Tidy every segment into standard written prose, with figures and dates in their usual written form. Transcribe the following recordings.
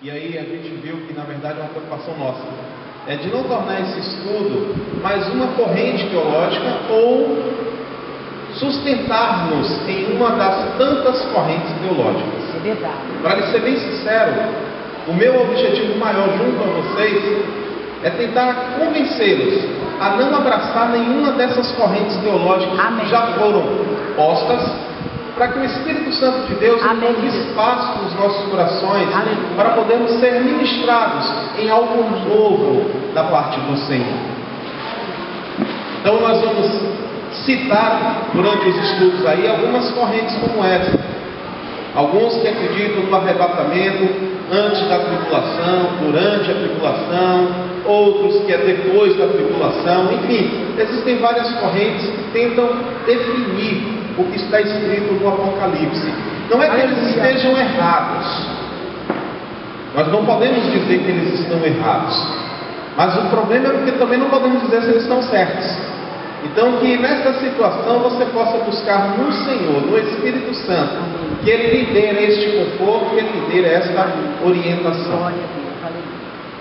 E aí a gente viu que na verdade é uma preocupação nossa, é de não tornar esse estudo mais uma corrente teológica ou sustentar-nos em uma das tantas correntes teológicas. É verdade. Para lhe ser bem sincero, o meu objetivo maior junto a vocês é tentar convencê-los a não abraçar nenhuma dessas correntes teológicas que já foram postas, para que o Espírito Santo de Deus encontre espaço nos nossos corações para podermos ser ministrados em algo novo da parte do Senhor. Então nós vamos citar durante os estudos aí algumas correntes como essa. Alguns que acreditam no arrebatamento antes da tribulação, durante a tribulação, outros que é depois da tribulação, enfim, existem várias correntes que tentam definir o que está escrito no Apocalipse. Não é que eles estejam errados, nós não podemos dizer que eles estão errados, mas o problema é porque também não podemos dizer se eles estão certos. Então que nessa situação você possa buscar no Senhor, no Espírito Santo, que Ele lhe dê este conforto, que Ele lhe dê esta orientação.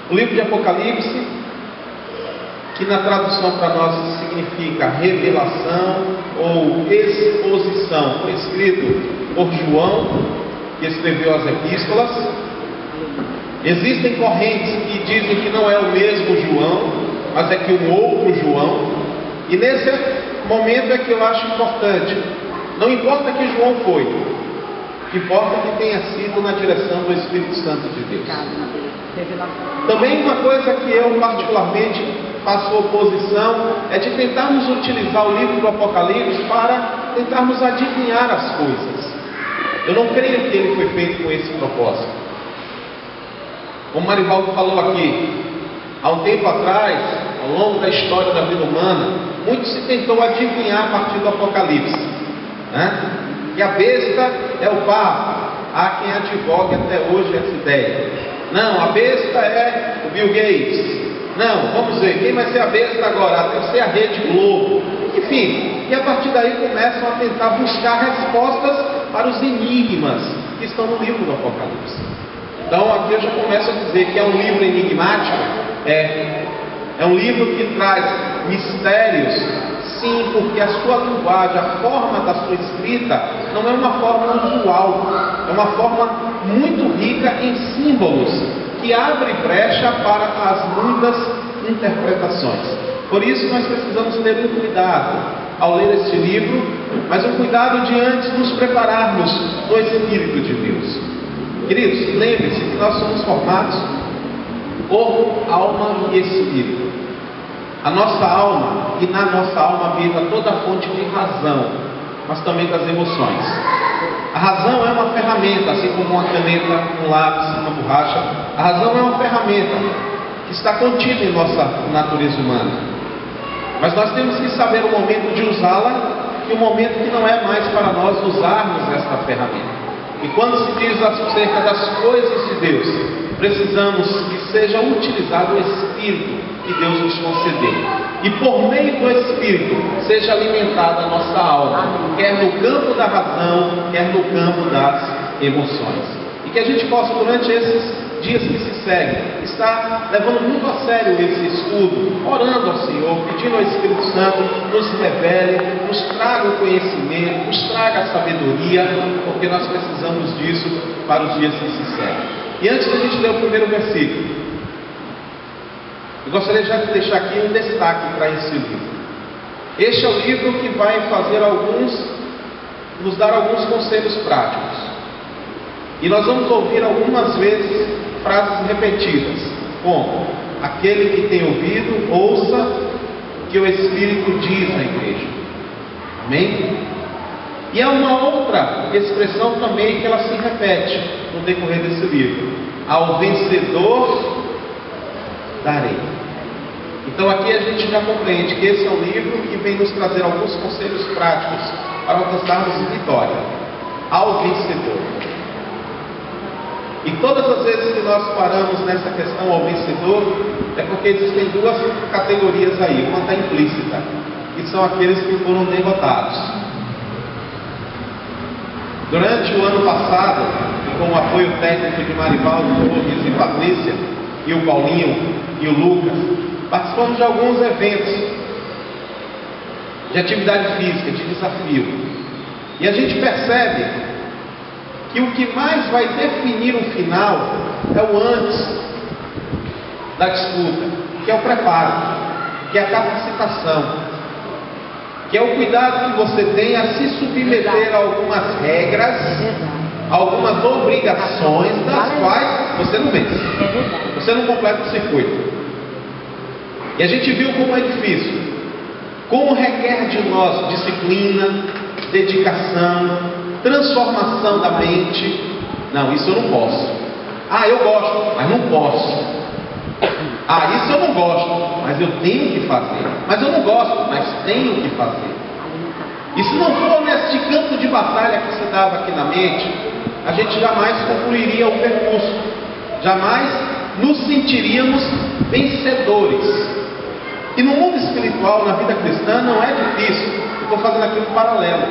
O livro de Apocalipse, que na tradução para nós significa revelação ou exposição, foi escrito por João, que escreveu as epístolas. Existem correntes que dizem que não é o mesmo João, mas é que um outro João. E nesse momento é que eu acho importante, não importa que João foi, importa que tenha sido na direção do Espírito Santo de Deus. Também uma coisa que eu particularmente faço oposição é de tentarmos utilizar o livro do Apocalipse para tentarmos adivinhar as coisas. Eu não creio que ele foi feito com esse propósito. Como Marivaldo falou aqui, há um tempo atrás, ao longo da história da vida humana, muito se tentou adivinhar a partir do Apocalipse, né? Que a besta é o Papa. Há quem advogue até hoje essa ideia. Não, a besta é o Bill Gates. Não, vamos ver, quem vai ser a besta agora? Deve ser a Rede Globo. Enfim, e a partir daí começam a tentar buscar respostas para os enigmas que estão no livro do Apocalipse. Então aqui eu já começo a dizer que é um livro enigmático. É um livro que traz mistérios, sim, porque a sua linguagem, a forma da sua escrita, não é uma forma usual, é uma forma muito rica em símbolos, que abre brecha para as muitas interpretações. Por isso nós precisamos ter um cuidado ao ler este livro, mas um cuidado de antes nos prepararmos no Espírito de Deus. Queridos, lembre-se que nós somos formados corpo, alma e espírito. A nossa alma, e na nossa alma habita toda a fonte de razão, mas também das emoções. A razão é uma ferramenta, assim como uma caneta, um lápis, uma borracha. A razão é uma ferramenta que está contida em nossa natureza humana. Mas nós temos que saber o momento de usá-la e o momento que não é mais para nós usarmos esta ferramenta. E quando se diz acerca das coisas de Deus, precisamos que seja utilizado o Espírito que Deus nos concedeu. E por meio do Espírito seja alimentada a nossa alma, quer no campo da razão, quer no campo das emoções. E que a gente possa, durante esses dias que se seguem, estar levando muito a sério esse estudo, orando ao Senhor, pedindo ao Espírito Santo, nos revele, nos traga o conhecimento, nos traga a sabedoria, porque nós precisamos disso para os dias que se seguem. E antes da gente ler o primeiro versículo, eu gostaria já de deixar aqui um destaque para esse livro. Este é o livro que vai nos dar alguns conselhos práticos. E nós vamos ouvir algumas vezes frases repetidas, como: aquele que tem ouvido, ouça o que o Espírito diz na igreja. Amém? E há uma outra expressão também que ela se repete no decorrer desse livro: ao vencedor darei. Então aqui a gente já compreende que esse é um livro que vem nos trazer alguns conselhos práticos para alcançarmos vitória. Ao vencedor. E todas as vezes que nós paramos nessa questão ao vencedor, é porque existem duas categorias aí. Uma está implícita, que são aqueles que foram derrotados. Durante o ano passado, com o apoio técnico de Marivaldo Torres e Patrícia, e o Paulinho e o Lucas, participamos de alguns eventos de atividade física, de desafio. E a gente percebe que o que mais vai definir o final é o antes da disputa, que é o preparo, que é a capacitação, que é o cuidado que você tem a se submeter a algumas regras, a algumas obrigações das quais você não vence, você não completa o circuito. E a gente viu como é difícil, como requer de nós disciplina, dedicação, transformação da mente. Não, isso eu não posso. Ah, eu gosto, mas não posso. Ah, isso eu não gosto, mas eu tenho que fazer. Mas eu não gosto, mas tenho que fazer. E se não for neste campo de batalha que se dava aqui na mente, a gente jamais concluiria o percurso, jamais nos sentiríamos vencedores. E no mundo espiritual, na vida cristã, não é difícil. Eu estou fazendo aqui um paralelo.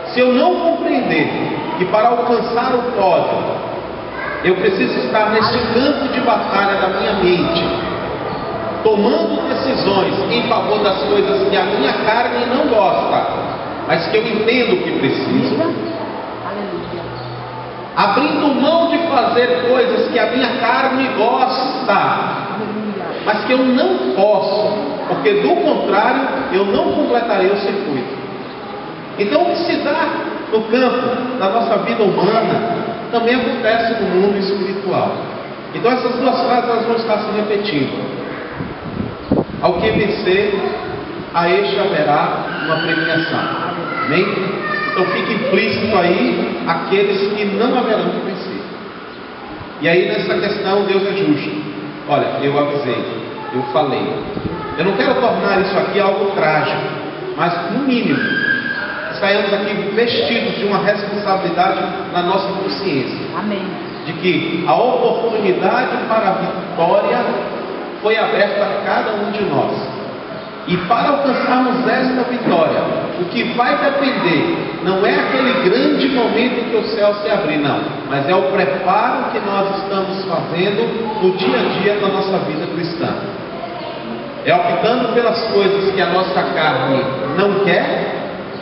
Se eu não compreender que para alcançar o pódio, eu preciso estar neste campo de batalha da minha mente, tomando decisões em favor das coisas que a minha carne não gosta, mas que eu entendo que preciso, abrindo mão de fazer coisas que a minha carne gosta, mas que eu não posso, porque do contrário eu não completarei o circuito. Então, o que se dá no campo da nossa vida humana também acontece no mundo espiritual. Então, essas duas frases elas vão estar se repetindo. Ao que vencer, a este haverá uma premiação. Amém? Então, fica implícito aí aqueles que não haverão de vencer. E aí, nessa questão, Deus é justo. Olha, eu avisei, eu falei. Eu não quero tornar isso aqui algo trágico, mas no mínimo, saiamos aqui vestidos de uma responsabilidade na nossa consciência. Amém. De que a oportunidade para a vitória foi aberta a cada um de nós. E para alcançarmos esta vitória, o que vai depender não é aquele grande momento que o céu se abrir, não, mas é o preparo que nós estamos fazendo no dia a dia da nossa vida cristã. É optando pelas coisas que a nossa carne não quer,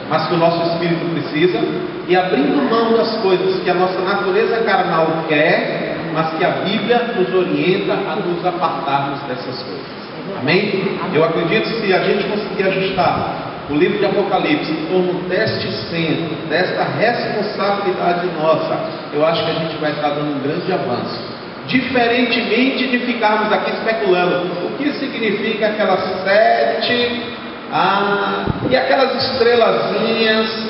mas que o nosso espírito precisa, e abrindo mão das coisas que a nossa natureza carnal quer, mas que a Bíblia nos orienta a nos apartarmos dessas coisas. Amém? Eu acredito que se a gente conseguir ajustar o livro de Apocalipse em torno deste centro, desta responsabilidade nossa, eu acho que a gente vai estar dando um grande avanço. Diferentemente de ficarmos aqui especulando o que significa aquelas 7, e aquelas estrelazinhas,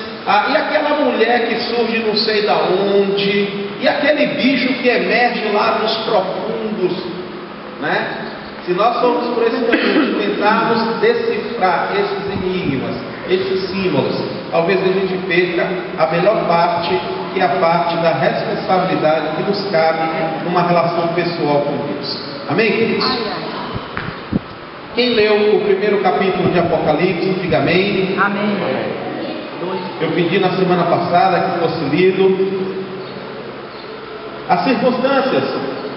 e aquela mulher que surge não sei da onde, e aquele bicho que emerge lá nos profundos, né? Se nós formos por esse caminho de tentarmos decifrar esses enigmas, esses símbolos, talvez a gente perca a melhor parte, que é a parte da responsabilidade que nos cabe numa relação pessoal com Deus. Amém, queridos? Quem leu o primeiro capítulo de Apocalipse, diga amém. Amém. Eu pedi na semana passada que fosse lido. As circunstâncias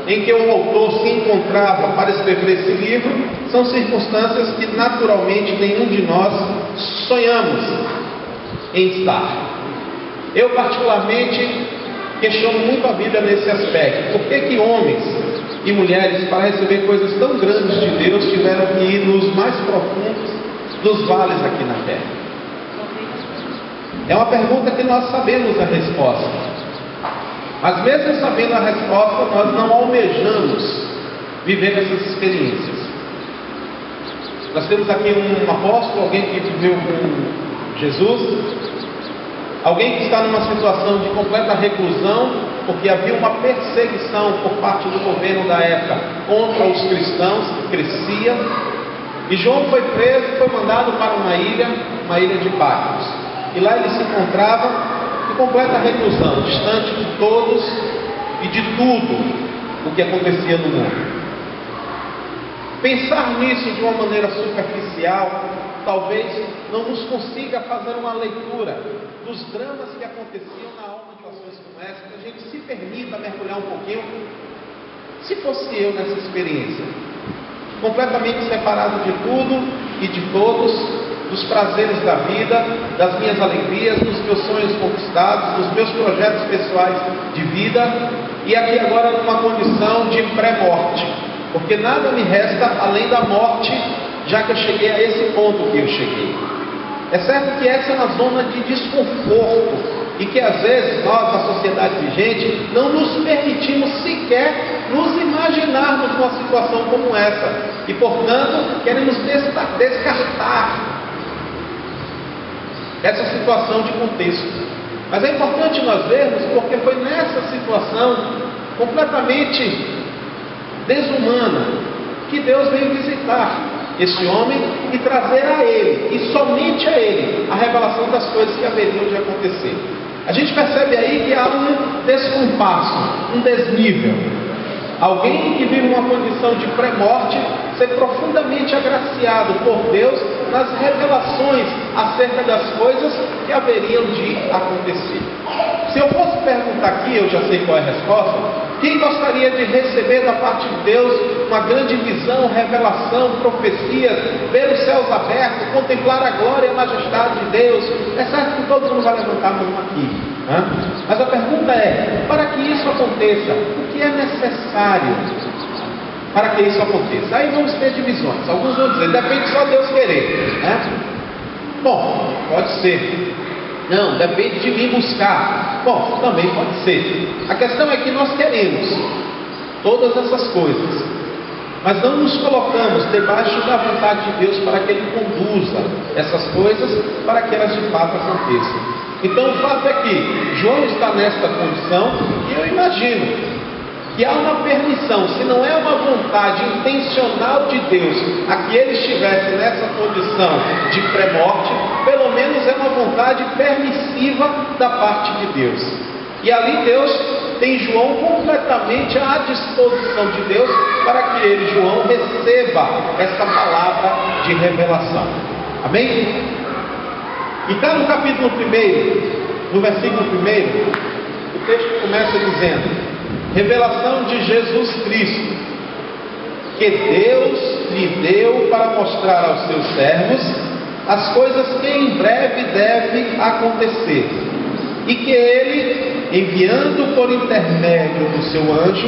em que o autor se encontrava para escrever esse livro são circunstâncias que naturalmente nenhum de nós sonhamos em estar. Eu particularmente questiono muito a Bíblia nesse aspecto. Por que homens e mulheres, para receber coisas tão grandes de Deus, tiveram que ir nos mais profundos dos vales aqui na terra? É uma pergunta que nós sabemos a resposta. Mas mesmo sabendo a resposta, nós não almejamos viver essas experiências. Nós temos aqui um apóstolo, alguém que viveu com Jesus, alguém que está numa situação de completa reclusão, porque havia uma perseguição por parte do governo da época contra os cristãos, que crescia. E João foi preso e foi mandado para uma ilha de Patmos. E lá ele se encontrava em completa reclusão, distante de todos e de tudo o que acontecia no mundo. Pensar nisso de uma maneira superficial talvez não nos consiga fazer uma leitura dos dramas que aconteciam na alma de situações como essa, que a gente se permita mergulhar um pouquinho. Se fosse eu nessa experiência, completamente separado de tudo e de todos, dos prazeres da vida, das minhas alegrias, dos meus sonhos conquistados, dos meus projetos pessoais de vida, e aqui agora numa condição de pré-morte, porque nada me resta além da morte, já que eu cheguei a esse ponto que eu cheguei. É certo que essa é uma zona de desconforto, e que às vezes nós, da sociedade vigente, não nos permitimos sequer nos imaginarmos numa situação como essa, e portanto queremos descartar essa situação de contexto. Mas é importante nós vermos, porque foi nessa situação completamente desumana que Deus veio visitar esse homem e trazer a ele, e somente a ele, a revelação das coisas que haveriam de acontecer. A gente percebe aí que há um descompasso, um desnível. Alguém que vive uma condição de pré-morte ser profundamente agraciado por Deus nas revelações acerca das coisas que haveriam de acontecer. Se eu fosse perguntar aqui, eu já sei qual é a resposta. Quem gostaria de receber da parte de Deus uma grande visão, revelação, profecias, ver os céus abertos, contemplar a glória e a majestade de Deus? É certo que todos vamos levantar a mão aqui, né? Mas a pergunta é, para que isso aconteça, o que é necessário para que isso aconteça? Aí vamos ter divisões. Alguns vão dizer, depende só de Deus querer, né? Bom, pode ser. Não, depende de vir buscar. Bom, também pode ser. A questão é que nós queremos todas essas coisas, mas não nos colocamos debaixo da vontade de Deus para que Ele conduza essas coisas para que elas de fato aconteçam. Então o fato é que João está nesta condição, e eu imagino que há uma permissão, se não é uma vontade intencional de Deus a que ele estivesse nessa condição de pré-morte, pelo menos é uma vontade permissiva da parte de Deus. E ali Deus tem João completamente à disposição de Deus para que ele, João, receba essa palavra de revelação. Amém? E está no capítulo 1, no versículo 1, o texto começa dizendo: revelação de Jesus Cristo, que Deus lhe deu para mostrar aos seus servos as coisas que em breve devem acontecer, e que ele, enviando por intermédio do seu anjo,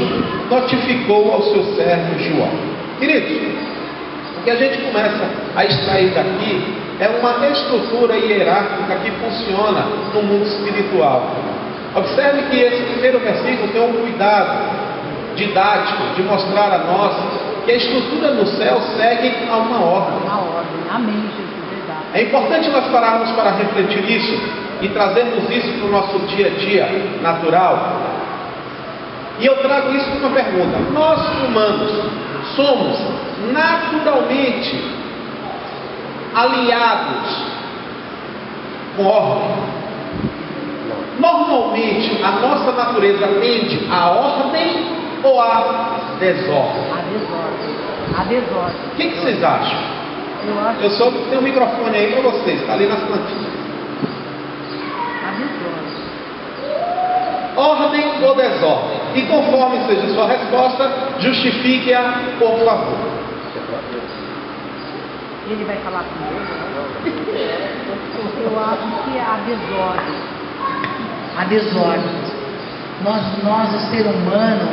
notificou ao seu servo João. Queridos, o que a gente começa a extrair daqui é uma estrutura hierárquica que funciona no mundo espiritual. Observe que esse primeiro versículo tem um cuidado didático de mostrar a nós que a estrutura no céu segue a uma ordem. Uma ordem, amém, Jesus, verdade. É importante nós pararmos para refletir isso e trazermos isso para o nosso dia a dia natural. E eu trago isso com uma pergunta: nós humanos somos naturalmente alinhados com ordem? Normalmente, a nossa natureza tende à ordem ou à desordem? A desordem. A desordem. O que vocês acham? Eu só tenho um microfone aí para vocês, está ali nas plantinhas. A desordem. Ordem ou desordem? E conforme seja a sua resposta, justifique-a, por favor. Ele vai falar comigo? Eu acho que é a desordem. A desordem. Nós, o ser humano,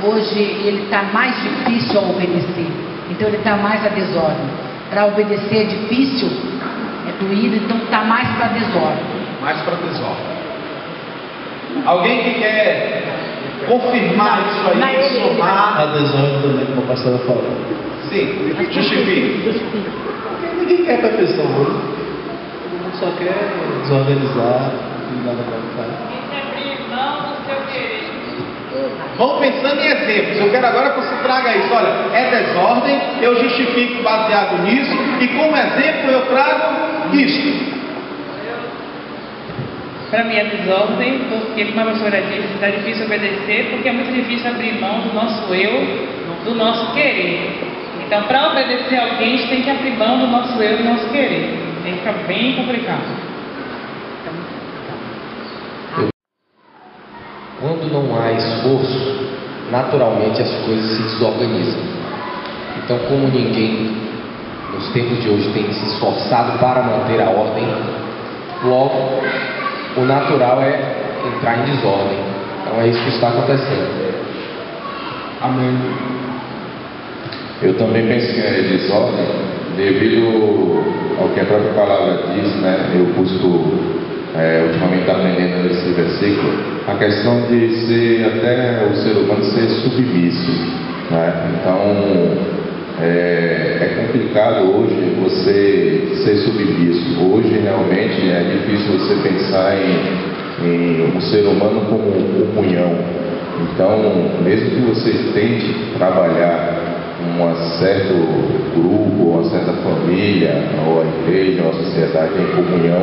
hoje ele está mais difícil a obedecer. Então ele está mais a desordem. Para obedecer é difícil, é doído, então está mais para a desordem. Mais para a desordem. Alguém que quer confirmar isso aí, somar a desordem também, como a pastora falou. Sim, justifique. Porque ninguém quer perfeição, né? Todo mundo só quer desorganizar, não nada para fazer. Vão pensando em exemplos. Eu quero agora que você traga isso. Olha, é desordem, eu justifico baseado nisso, e como exemplo eu trago isto. Para mim é desordem, porque, como a professora disse, está difícil obedecer, porque é muito difícil abrir mão do nosso eu, do nosso querer. Então, para obedecer a alguém, a gente tem que abrir mão do nosso eu e do nosso querer. Aí fica bem complicado. Quando não há esforço, naturalmente as coisas se desorganizam. Então, como ninguém nos tempos de hoje tem se esforçado para manter a ordem, logo o natural é entrar em desordem. Então é isso que está acontecendo. Amém. Eu também penso que é desordem devido ao que a própria palavra diz, né? Eu busco ultimamente aprendendo nesse versículo a questão de ser até o ser humano ser submisso, né? Então é complicado hoje você ser submisso. Hoje realmente é difícil você pensar em um ser humano como um comunhão. Então, mesmo que você tente trabalhar um certo grupo, uma certa família, ou a igreja, ou a sociedade em comunhão,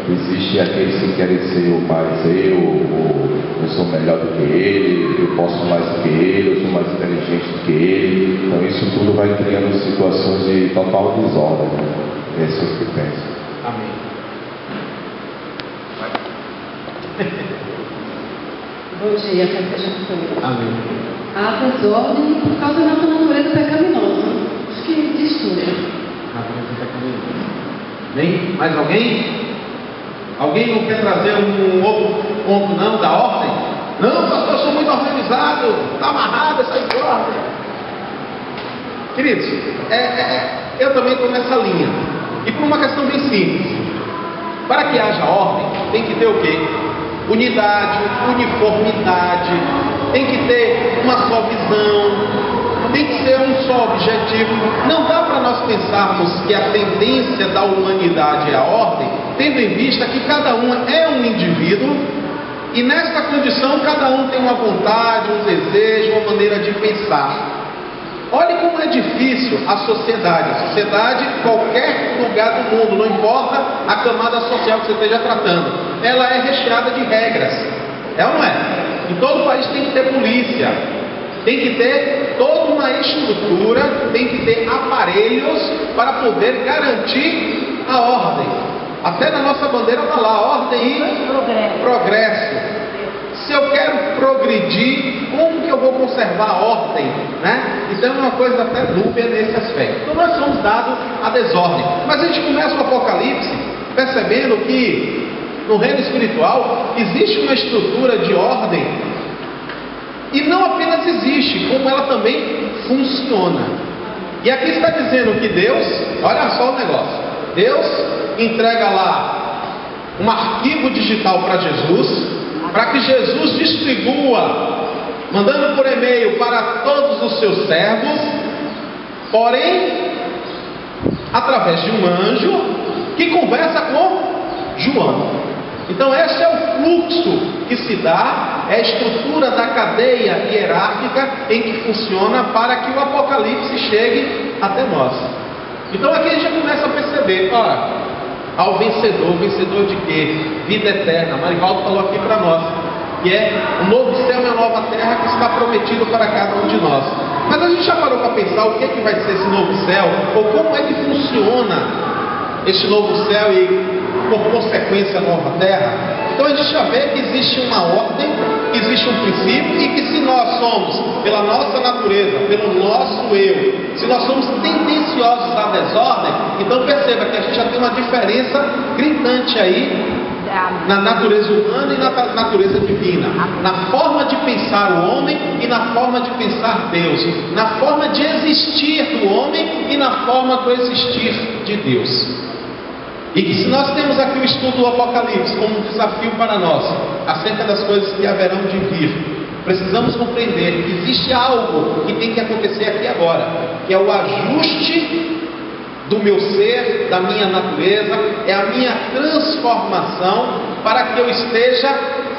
existe aqueles que querem ser o mais ou eu sou melhor do que ele, eu posso mais do que ele, eu sou mais inteligente do que ele. Então isso tudo vai criando situações de total desordem. Esse é o que eu penso. Amém. Bom dia, Festa Jesus. Amém. Há desordem por causa da nossa natureza pecaminosa. Acho que diz tudo. Bem, mais alguém? Alguém não quer trazer um outro ponto não, da ordem? Não, pastor, eu sou muito organizado, está amarrado essa ordem. Queridos, eu também estou nessa linha. E por uma questão bem simples. Para que haja ordem, tem que ter o quê? Unidade, uniformidade, tem que ter uma só visão, tem que ser um só objetivo. Não dá para nós pensarmos que a tendência da humanidade é a ordem, tendo em vista que cada um é um indivíduo e nessa condição cada um tem uma vontade, um desejo, uma maneira de pensar. Olhe como é difícil a sociedade. A sociedade, qualquer lugar do mundo, não importa a camada social que você esteja tratando, ela é recheada de regras. É ou não é? Em todo país tem que ter polícia, tem que ter toda uma estrutura, tem que ter aparelhos para poder garantir a ordem. Até na nossa bandeira está lá, ordem e progresso. Se eu quero progredir, como que eu vou conservar a ordem? Né? Então é uma coisa até dúbia nesse aspecto. Então nós somos dados à desordem. Mas a gente começa o Apocalipse percebendo que no reino espiritual existe uma estrutura de ordem. E não apenas existe, como ela também funciona. E aqui está dizendo que Deus, olha só o negócio, Deus entrega lá um arquivo digital para Jesus, para que Jesus distribua, mandando por e-mail para todos os seus servos, porém, através de um anjo que conversa com João. Então esse é o fluxo que se dá, é a estrutura da cadeia hierárquica em que funciona para que o Apocalipse chegue até nós. Então aqui a gente começa a perceber, ora, ao vencedor de quê? Vida eterna. Marivaldo falou aqui para nós, que é o novo céu e a nova terra que está prometido para cada um de nós. Mas a gente já parou para pensar o que vai ser esse novo céu, ou como é que funciona esse novo céu e, por consequência, a nova terra? Então a gente já vê que existe uma ordem, que existe um princípio, e que se nós somos, pela nossa natureza, pelo nosso eu, se nós somos tendenciosos à desordem, então perceba que a gente já tem uma diferença gritante aí na natureza humana e na natureza divina, na forma de pensar o homem e na forma de pensar Deus, na forma de existir do homem e na forma do existir de Deus. E que se nós temos aqui o estudo do Apocalipse como um desafio para nós, acerca das coisas que haverão de vir, precisamos compreender que existe algo que tem que acontecer aqui agora, que é o ajuste do meu ser, da minha natureza, é a minha transformação para que eu esteja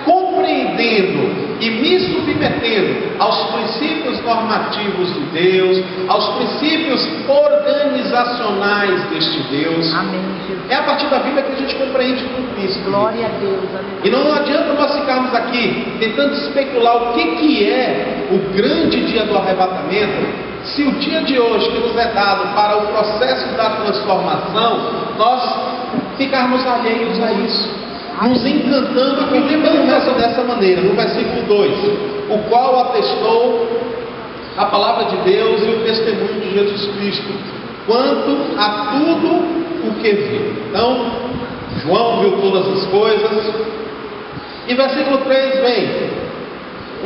compreendendo e me submetendo aos princípios normativos de Deus, aos princípios organizacionais deste Deus. Amém, Jesus. É a partir da Bíblia que a gente compreende tudo isso. Glória a Deus. Aleluia. E não adianta nós ficarmos aqui tentando especular o que é o grande dia do arrebatamento, se o dia de hoje que nos é dado para o processo da transformação, nós ficarmos alheios a isso, nos encantando, porque o livro começa dessa maneira, no versículo 2, o qual atestou a palavra de Deus e o testemunho de Jesus Cristo, quanto a tudo o que viu. Então, João viu todas as coisas. E versículo 3 vem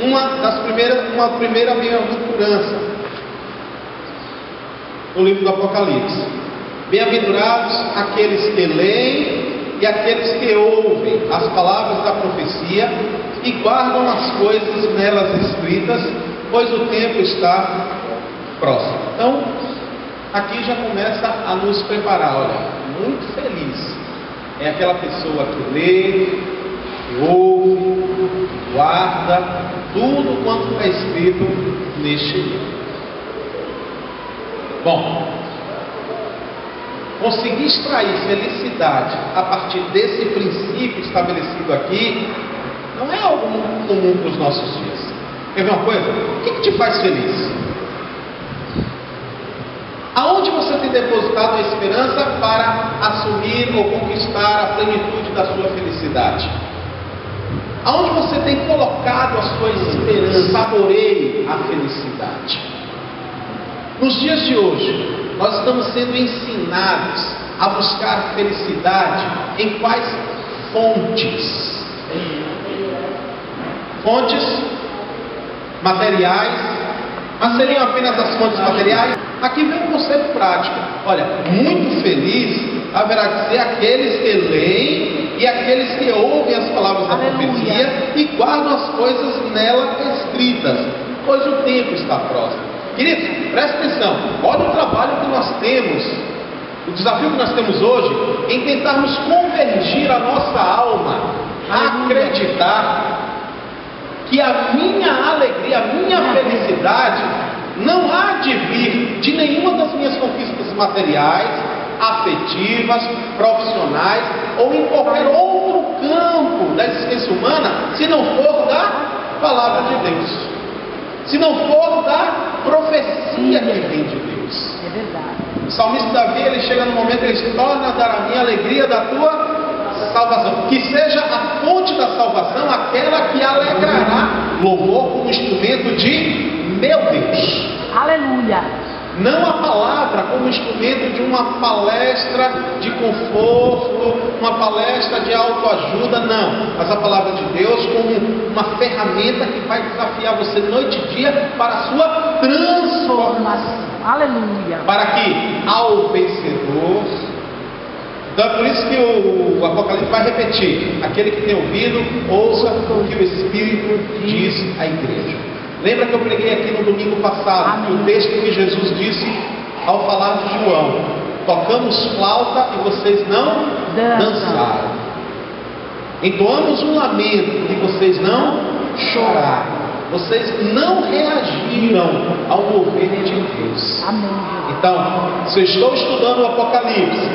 uma primeira bem-aventurança no livro do Apocalipse. Bem-aventurados aqueles que leem e aqueles que ouvem as palavras da profecia e guardam as coisas nelas escritas, pois o tempo está próximo. Então, aqui já começa a nos preparar. Olha, muito feliz é aquela pessoa que lê, que ouve, que guarda tudo quanto está escrito neste livro. Bom, conseguir extrair felicidade a partir desse princípio estabelecido aqui não é algo muito comum para os nossos dias. Quer ver uma coisa? O que te faz feliz? Aonde você tem depositado a esperança para assumir ou conquistar a plenitude da sua felicidade? Aonde você tem colocado a sua esperança? Saboreie a felicidade. Nos dias de hoje, nós estamos sendo ensinados a buscar felicidade em quais fontes? Fontes materiais, mas seriam apenas as fontes materiais? Aqui vem um conceito prático. Olha, muito feliz haverá de ser aqueles que leem e aqueles que ouvem as palavras da profecia e guardam as coisas nela escritas, pois o tempo está próximo. Queridos, presta atenção, olha o trabalho que nós temos, o desafio que nós temos hoje, em tentarmos convergir a nossa alma a acreditar que a minha alegria, a minha felicidade não há de vir de nenhuma das minhas conquistas materiais, afetivas, profissionais ou em qualquer outro campo da existência humana, se não for da palavra de Deus, se não for da profecia que vem de Deus. É verdade. O salmista Davi, ele chega no momento, ele diz: torna a dar a minha alegria da tua salvação, que seja a fonte da salvação aquela que alegrará, louvor como instrumento de meu Deus. Aleluia. Não a palavra como instrumento de uma palestra de conforto, uma palestra de autoajuda, não. Mas a palavra de Deus como uma ferramenta que vai desafiar você noite e dia para a sua transformação. Aleluia. Para que, ao vencedor... Então é por isso que o Apocalipse vai repetir: aquele que tem ouvido, ouça o que o Espírito diz à igreja. Lembra que eu preguei aqui no domingo passado, o texto que Jesus disse ao falar de João: tocamos flauta e vocês não dançaram, entoamos um lamento e vocês não choraram, vocês não reagiram ao mover de Deus. Amém. Então, se eu estou estudando o Apocalipse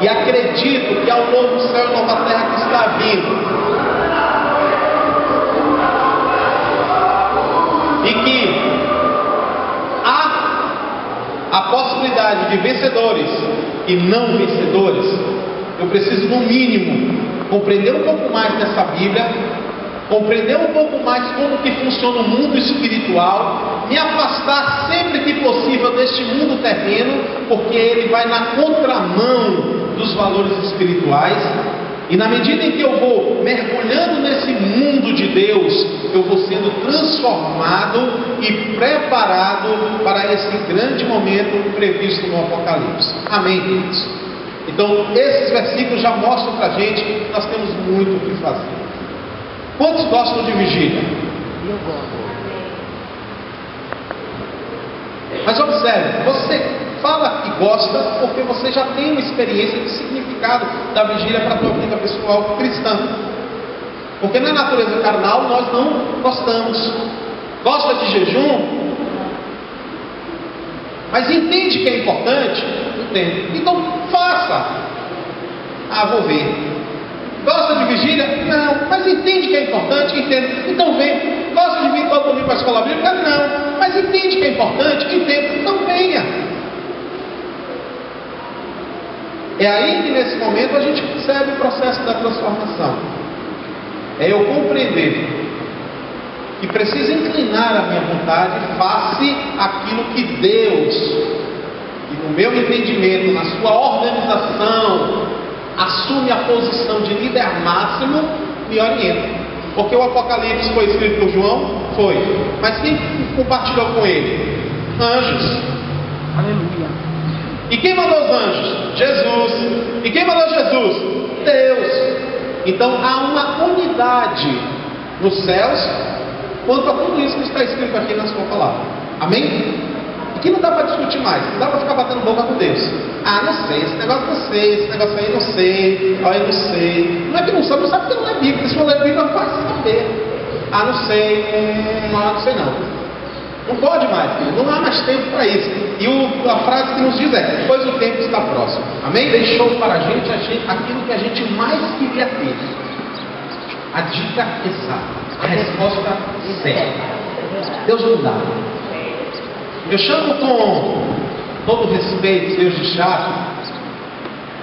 e acredito que há um novo céu e nova terra que está vindo, e que há a possibilidade de vencedores e não vencedores, eu preciso no mínimo compreender um pouco mais dessa Bíblia, compreender um pouco mais como que funciona o mundo espiritual, me afastar sempre que possível deste mundo terreno, porque ele vai na contramão dos valores espirituais. E na medida em que eu vou mergulhando nesse mundo de Deus, eu vou sendo transformado e preparado para esse grande momento previsto no Apocalipse. Amém, queridos? Então, esses versículos já mostram para a gente que nós temos muito o que fazer. Quantos gostam de vigília? Eu gosto. Mas observe, você fala que gosta porque você já tem uma experiência de significado da vigília para a tua vida pessoal cristã. Porque na natureza carnal nós não gostamos. Gosta de jejum? Mas entende que é importante? Entende. Então faça. Ah, vou ver. Gosta de vigília? Não. Mas entende que é importante? Entende. Então vem. Gosta de vir todo domingo para a escola bíblica? Não. Mas entende que é importante? Entende. Então É aí que nesse momento a gente percebe o processo da transformação. É eu compreender que preciso inclinar a minha vontade face àquilo que Deus, e no meu entendimento, na sua organização, assume a posição de líder máximo, me orienta. Porque o Apocalipse foi escrito por João? Foi. Mas quem compartilhou com ele? Anjos. Aleluia. E quem mandou os anjos? Jesus. E quem mandou Jesus? Deus. Então há uma unidade nos céus quanto a tudo isso que está escrito aqui na sua palavra. Amém? Aqui não dá para discutir mais, não dá para ficar batendo boca com Deus. Ah, não sei, esse negócio não sei, esse negócio aí não sei, ó, eu não sei. Não é que não sabe porque não é Bíblia. Se for ler Bíblia, vai saber. Ah, não sei, não sei não. Não pode mais, filho. Não há mais tempo para isso. E a frase que nos diz é: pois o tempo está próximo. Amém? Deixou para a gente aquilo que a gente mais queria ter. A dica exata. A resposta certa. Deus não dá. Eu chamo com todo respeito, Deus de chato,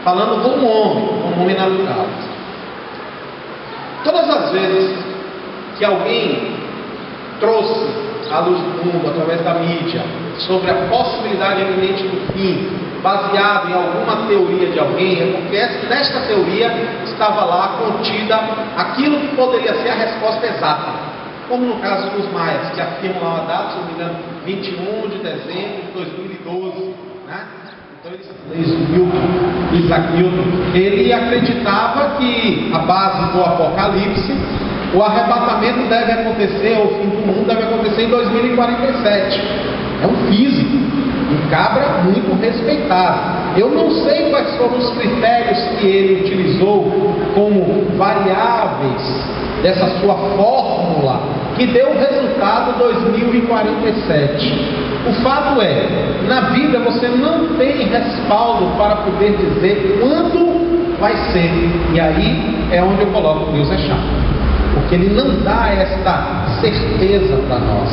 falando como um homem natural. Todas as vezes que alguém trouxe à luz do mundo, através da mídia, sobre a possibilidade iminente do fim, baseado em alguma teoria de alguém, é porque nesta teoria estava lá contida aquilo que poderia ser a resposta exata. Como no caso dos maias, que afirmam lá uma data, se não me engano, 21 de dezembro de 2012, né? Então Isaac Newton, ele acreditava que a base do Apocalipse, o arrebatamento deve acontecer, o fim do mundo deve acontecer em 2047. É um físico, um cabra muito respeitado. Eu não sei quais foram os critérios que ele utilizou como variáveis dessa sua fórmula que deu o resultado 2047. O fato é, na vida você não tem respaldo para poder dizer quando vai ser. E aí é onde eu coloco Deus é chato. Porque ele não dá esta certeza para nós.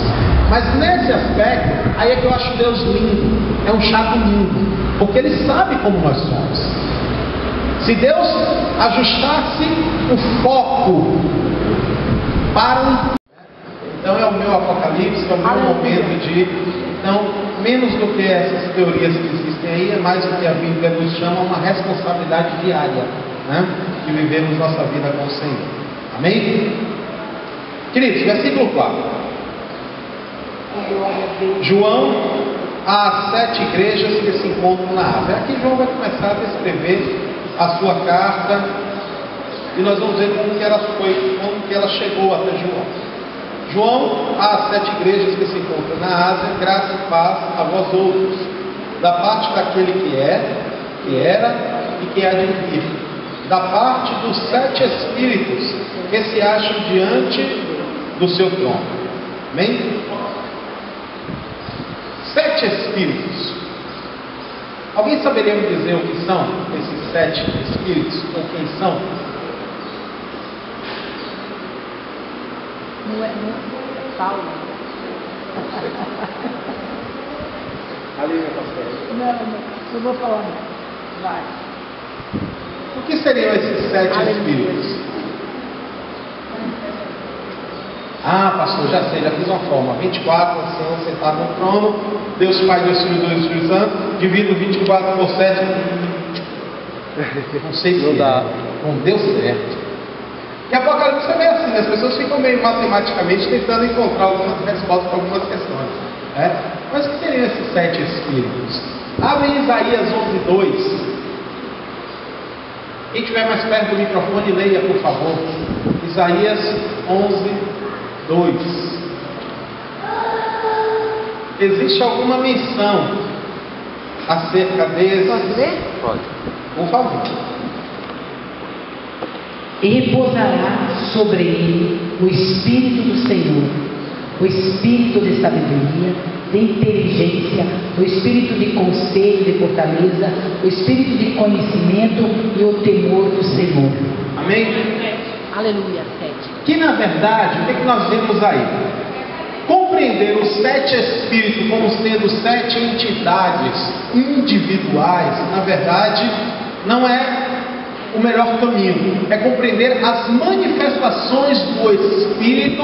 Mas nesse aspecto, aí é que eu acho Deus lindo. É um chato lindo. Porque ele sabe como nós somos. Se Deus ajustasse o foco para um... Então é o meu apocalipse, é o meu momento de... Então, menos do que essas teorias que existem aí, é mais o que a Bíblia nos chama uma responsabilidade diária, né? De vivermos nossa vida com o Senhor. Amém? Queridos, versículo 4. João, há 7 igrejas que se encontram na Ásia. Aqui João vai começar a descrever a sua carta e nós vamos ver como que ela chegou até João. João, há 7 igrejas que se encontram na Ásia, graça e paz a vós outros, da parte daquele que é, que era e que há de vir, da parte dos 7 espíritos que se acham diante do seu trono. Amém? 7 espíritos. Alguém saberia me dizer o que são esses 7 espíritos, ou quem são? Não é Paulo. Ali, meu pastor. Não vou falar não. Vai. O que seriam esses 7 espíritos? Ah, pastor, já sei, já fiz uma forma. 24, assim, sentado no trono, Deus Pai, Deus Filho, Deus Espírito Santo, divido 24 por 7. Não sei se não dá. Não deu certo. E Apocalipse é meio assim, as pessoas ficam meio matematicamente tentando encontrar algumas respostas para algumas questões. Né? Mas o que seriam esses 7 espíritos? Abre Isaías 11:2. Quem estiver mais perto do microfone, leia, por favor. Isaías 11:2. Existe alguma menção acerca desses? Pode ler? Pode. Por favor. E repousará sobre ele o Espírito do Senhor, o Espírito de sabedoria, de inteligência, o Espírito de conselho, de fortaleza, o Espírito de conhecimento e o temor do Senhor. Amém? Aleluia, 7. Que na verdade, o que nós vemos aí? Compreender os 7 espíritos como sendo 7 entidades individuais, na verdade, não é o melhor caminho. É compreender as manifestações do Espírito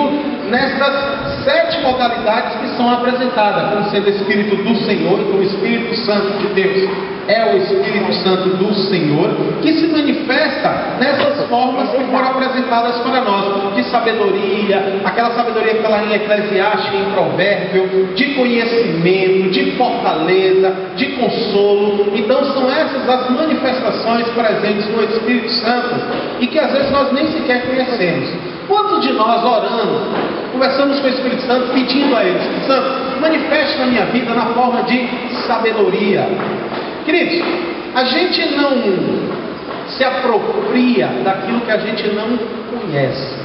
nessas 7 modalidades que são apresentadas, como sendo o Espírito do Senhor, então o Espírito Santo de Deus é o Espírito Santo do Senhor, que se manifesta nessas formas que foram apresentadas para nós, de sabedoria, aquela sabedoria que está lá em Eclesiastes, em Provérbio, de conhecimento, de fortaleza, de consolo. Então são essas as manifestações presentes no Espírito Santo e que às vezes nós nem sequer conhecemos. Quantos de nós oramos, conversamos com o Espírito Santo, pedindo a Ele: Espírito Santo, manifeste na minha vida na forma de sabedoria. Queridos, a gente não se apropria daquilo que a gente não conhece.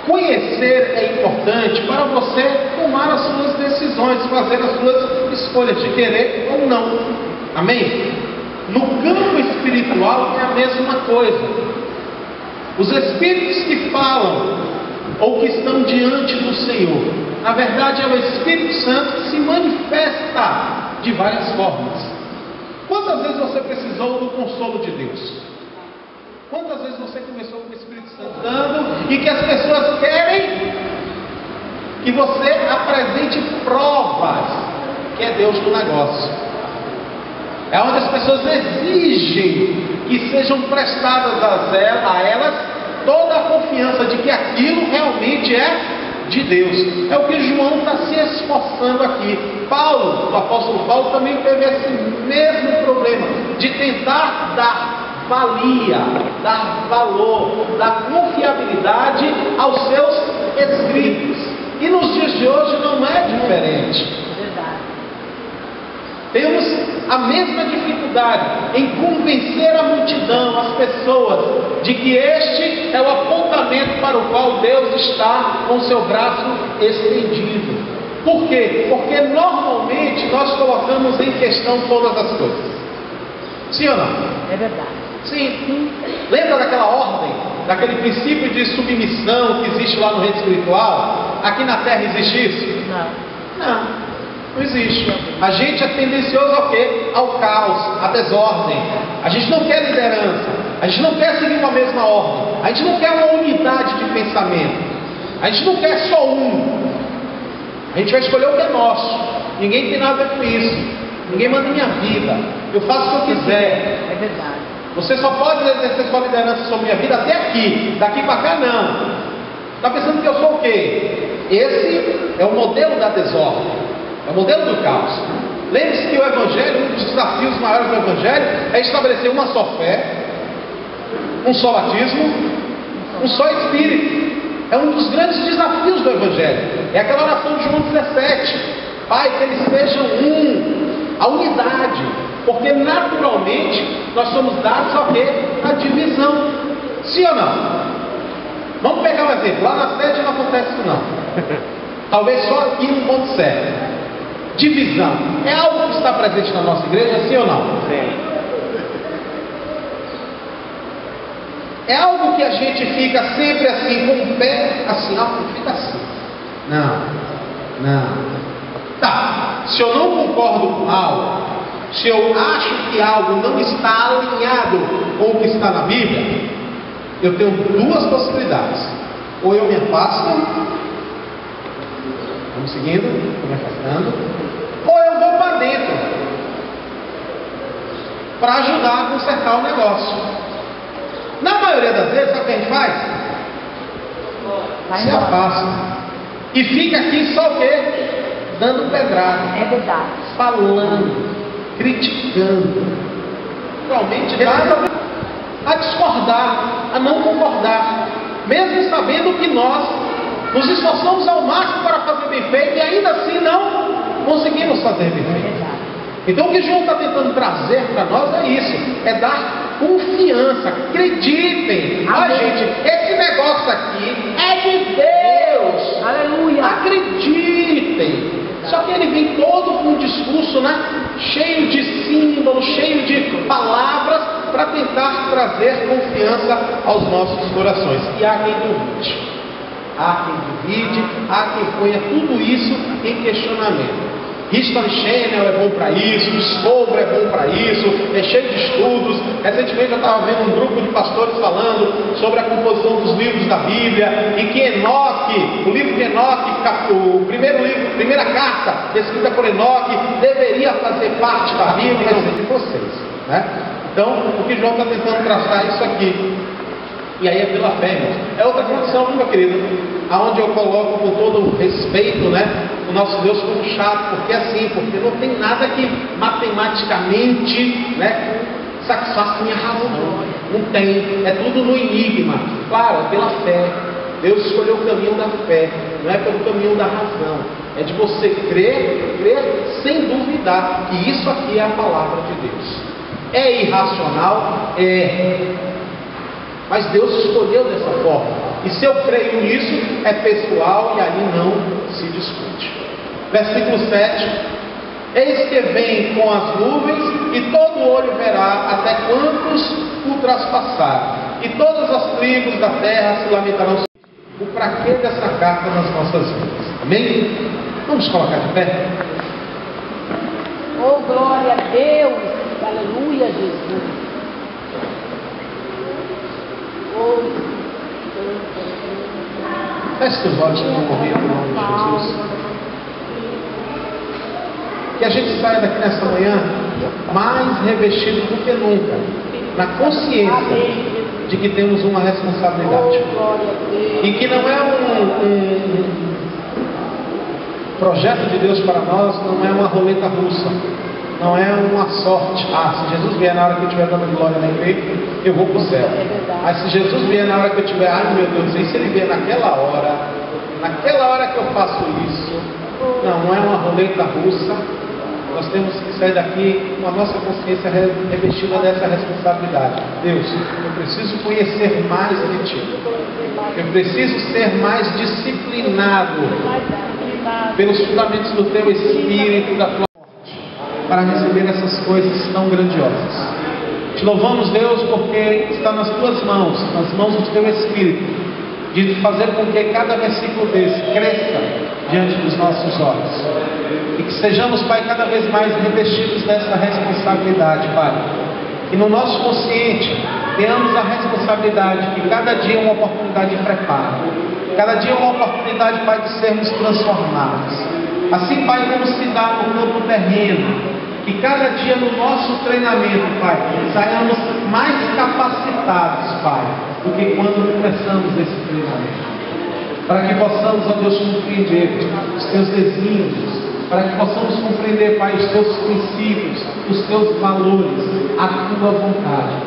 Conhecer é importante para você tomar as suas decisões, fazer as suas escolhas de querer ou não. Amém? No campo espiritual é a mesma coisa. Os espíritos que falam ou que estão diante do Senhor, na verdade é o Espírito Santo que se manifesta de várias formas. Quantas vezes você precisou do consolo de Deus? Quantas vezes você conversou com o Espírito Santo dando e que as pessoas querem que você apresente provas que é Deus no negócio? É onde as pessoas exigem que sejam prestadas a elas toda a confiança de que aquilo realmente é de Deus. É o que João está se esforçando aqui. Paulo, o apóstolo Paulo, também teve esse mesmo problema de tentar dar valia, dar valor, dar confiabilidade aos seus escritos. E nos dias de hoje não é diferente. Temos a mesma dificuldade em convencer a multidão, as pessoas, de que este é o apontamento para o qual Deus está com o seu braço estendido. Por quê? Porque normalmente nós colocamos em questão todas as coisas. Sim ou não? É verdade. Sim. Lembra daquela ordem, daquele princípio de submissão que existe lá no reino espiritual? Aqui na terra existe isso? Não. Não existe. A gente é tendencioso ao quê? Ao caos, à desordem. A gente não quer liderança. A gente não quer seguir uma mesma ordem. A gente não quer uma unidade de pensamento. A gente não quer só um. A gente vai escolher o que é nosso. Ninguém tem nada a ver com isso. Ninguém manda minha vida. Eu faço o que eu quiser. É verdade. Você só pode exercer sua liderança sobre minha vida até aqui. Daqui para cá não. Está pensando que eu sou o quê? Esse é o modelo da desordem. É o modelo do caos. Lembre-se que o Evangelho, um dos desafios maiores do Evangelho, é estabelecer uma só fé, um só batismo, um só Espírito. É um dos grandes desafios do Evangelho. É aquela oração de João 17. Pai, que eles sejam um, a unidade. Porque naturalmente nós somos dados a quê? A divisão. Sim ou não? Vamos pegar um exemplo. Lá na sede não acontece isso não. Talvez só aqui no ponto certo. Divisão. É algo que está presente na nossa igreja, sim ou não? Sim. É algo que a gente fica sempre assim, com o pé assim, fica assim. Não. Tá, se eu não concordo com algo, se eu acho que algo não está alinhado com o que está na Bíblia, eu tenho duas possibilidades. Ou eu me afasto, vamos seguindo, estou me afastando, ou eu vou para dentro para ajudar a consertar o negócio. Na maioria das vezes, sabe o que a gente faz? Se afasta e fica aqui só o quê? Dando pedrada. É verdade. Falando, criticando. Realmente dá a discordar, a não concordar, mesmo sabendo que nós nos esforçamos ao máximo para fazer bem feito e ainda assim não conseguimos fazer bem feito. Então o que João está tentando trazer para nós é isso, é dar confiança. Acreditem, gente, esse negócio aqui é de Deus. Aleluia. Acreditem. Só que ele vem todo com um discurso, cheio de símbolos, cheio de palavras, para tentar trazer confiança aos nossos corações. E há quem duvide, há quem ponha tudo isso em questionamento. History Channel é bom para isso, Discovery é bom para isso, é cheio de estudos. Recentemente eu estava vendo um grupo de pastores falando sobre a composição dos livros da Bíblia, e que Enoque, o livro de Enoque, o primeiro livro, primeira carta escrita por Enoque, deveria fazer parte da Bíblia de vocês, né? Então, o que João está tentando traçar é isso aqui. E aí é pela fé, irmãos. É outra condição, meu querido, aonde eu coloco com todo o respeito, né, o nosso Deus como chato, porque porque não tem nada que matematicamente, né, satisfaça minha razão. Não tem, é tudo no enigma. Claro, é pela fé. Deus escolheu o caminho da fé, não é pelo caminho da razão. É de você crer sem duvidar que isso aqui é a palavra de Deus. É irracional? É. Mas Deus escolheu dessa forma. E se eu creio nisso, é pessoal e ali não se discute. Versículo 7. Eis que vem com as nuvens, e todo olho verá até quantos o traspassaram. E todas as tribos da terra se lamentarão. O para quê dessa carta nas nossas vidas? Amém? Vamos colocar de pé? Oh, glória a Deus! Aleluia, Jesus! Feche seus olhos para não morrer, em nome de Jesus. Que a gente saia daqui nessa manhã mais revestido do que nunca, na consciência de que temos uma responsabilidade. E que não é um projeto de Deus para nós, não é uma roleta russa. Não é uma sorte. Se Jesus vier na hora que eu estiver dando glória na igreja, eu vou para o céu. Mas se Jesus vier na hora que eu estiver, ai meu Deus, e se ele vier naquela hora que eu faço isso? Não é uma roleta russa. Nós temos que sair daqui com a nossa consciência revestida dessa responsabilidade. Deus, eu preciso conhecer mais de Ti. Eu preciso ser mais disciplinado pelos fundamentos do Teu Espírito, da Tua para receber essas coisas tão grandiosas. Te louvamos, Deus, porque está nas Tuas mãos, nas mãos do Teu Espírito, de fazer com que cada versículo desse cresça diante dos nossos olhos. E que sejamos, Pai, cada vez mais revestidos dessa responsabilidade, Pai. E no nosso consciente tenhamos a responsabilidade que cada dia é uma oportunidade de preparo. Cada dia é uma oportunidade, Pai, de sermos transformados. Assim, Pai, como se dá no campo terreno, que cada dia no nosso treinamento, Pai, saiamos mais capacitados, Pai, do que quando começamos esse treinamento. Para que possamos, ó Deus, compreender os Teus desígnios, para que possamos compreender, Pai, os Teus princípios, os Teus valores, a Tua vontade.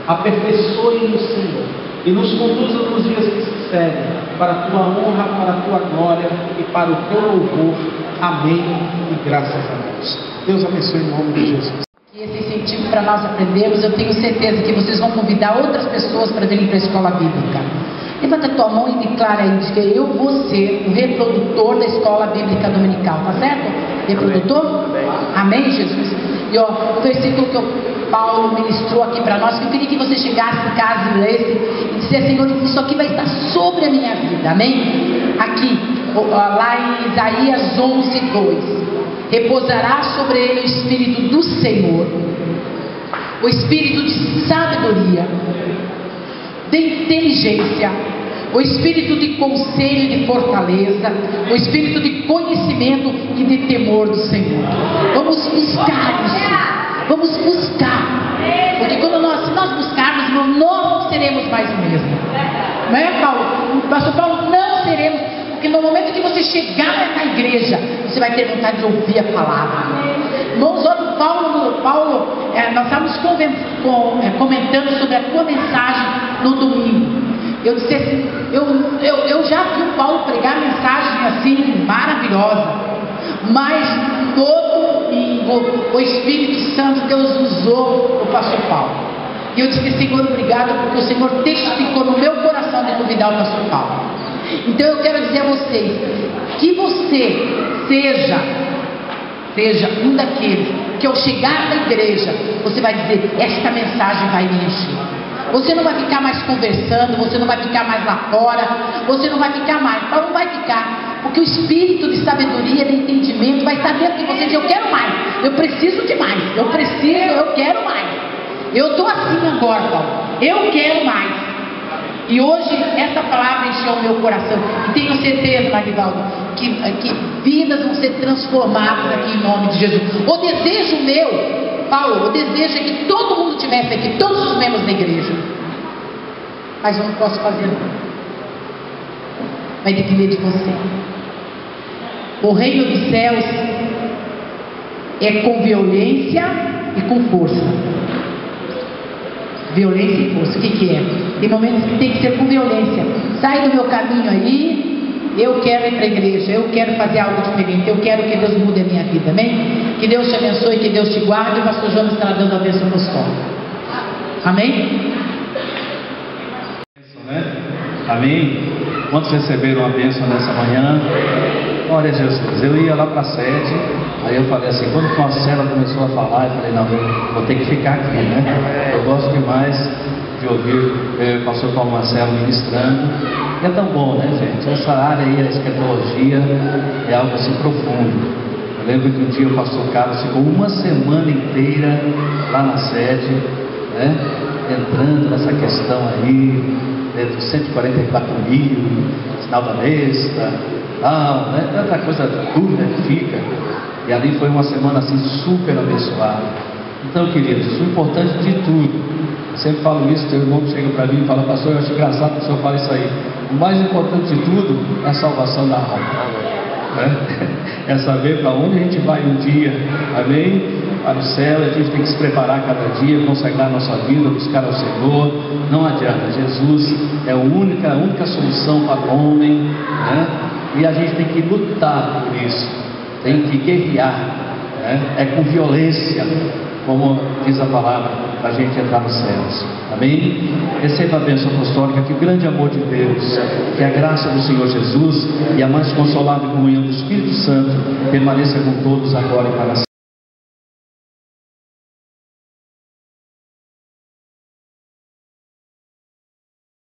Aperfeiçoe-nos, Senhor, e nos conduza nos dias que se seguem, para a Tua honra, para a Tua glória e para o Teu louvor. Amém e graças a Deus. Deus abençoe em nome de Jesus. Esse incentivo para nós aprendermos, eu tenho certeza que vocês vão convidar outras pessoas para virem para a escola bíblica. Levanta a tua mão e declara aí, diga: eu vou ser o reprodutor da escola bíblica dominical, tá certo? Reprodutor? Amém, Jesus? E ó, o versículo que o Paulo ministrou aqui para nós, que eu queria que você chegasse em casa e lesse e dissesse: Senhor, isso aqui vai estar sobre a minha vida, amém? Aqui, lá em Isaías 11:2. Repousará sobre ele o Espírito do Senhor, o Espírito de sabedoria, de inteligência, o Espírito de conselho e de fortaleza, o Espírito de conhecimento e de temor do Senhor. Vamos buscar isso, vamos buscar, porque quando nós buscarmos, nós não seremos mais o mesmo, não é, Paulo? O pastor Paulo, não seremos. Porque no momento que você chegar na igreja, você vai ter vontade de ouvir a palavra. Irmãos, olha o Paulo, nós estávamos comentando sobre a tua mensagem no domingo. Eu disse assim, eu já vi o Paulo pregar mensagem assim, maravilhosa. Mas todo domingo, o Espírito Santo, Deus usou o pastor Paulo. E eu disse: Senhor, obrigado, porque o Senhor testificou no meu coração de convidar o pastor Paulo. Então eu quero dizer a vocês, que você seja um daqueles que ao chegar na igreja, você vai dizer: esta mensagem vai me encher. Você não vai ficar mais conversando, você não vai ficar mais lá fora, você não vai ficar mais. Não vai ficar, porque o espírito de sabedoria, de entendimento vai estar dentro de você e diz, eu quero mais, eu preciso de mais, eu quero mais. Eu estou assim agora, Paulo, eu quero mais. E hoje essa palavra encheu o meu coração. E tenho certeza, Marivaldo, que vidas vão ser transformadas aqui em nome de Jesus. O desejo meu, Paulo, o desejo é que todo mundo tivesse aqui, todos os membros da igreja. Mas eu não posso fazer nada. Vai depender de você. O reino dos céus é com violência e com força. Violência e força, o que é? Tem momentos que tem que ser com violência. Sai do meu caminho aí, eu quero ir para a igreja, eu quero fazer algo diferente, eu quero que Deus mude a minha vida, amém? Que Deus te abençoe, que Deus te guarde. O pastor Jonas estará dando a bênção apostólica. Amém? Amém? Quantos receberam a bênção nessa manhã? Glória a Jesus. Eu ia lá para a sede, aí eu falei assim, quando a Marcela começou a falar, eu falei, não, eu vou ter que ficar aqui, né? Eu gosto demais de ouvir o pastor Paulo Marcelo ministrando. E é tão bom, né, gente? Essa área aí, a escatologia, é algo assim profundo. Eu lembro que um dia o pastor Carlos ficou uma semana inteira lá na sede, né? Entrando nessa questão aí, dos 144 mil, sinal da besta, tal, né? Tanta coisa dúvida que fica. E ali foi uma semana assim super abençoada. Então, queridos, o importante de tudo, eu sempre falo isso, teu irmão chega para mim e fala, pastor, eu acho engraçado que o senhor fala isso aí. O mais importante de tudo é a salvação da alma. Né? É saber para onde a gente vai um dia, amém? Para o céu, a gente tem que se preparar cada dia, consagrar nossa vida, buscar ao Senhor. Não adianta, Jesus é a única solução para o homem, né? E a gente tem que lutar por isso, tem que guerrear, né? É com violência, como diz a palavra, para a gente entrar nos céus. Amém? Receba a bênção apostólica, que o grande amor de Deus, que a graça do Senhor Jesus e a mais consolável comunhão do Espírito Santo permaneça com todos agora e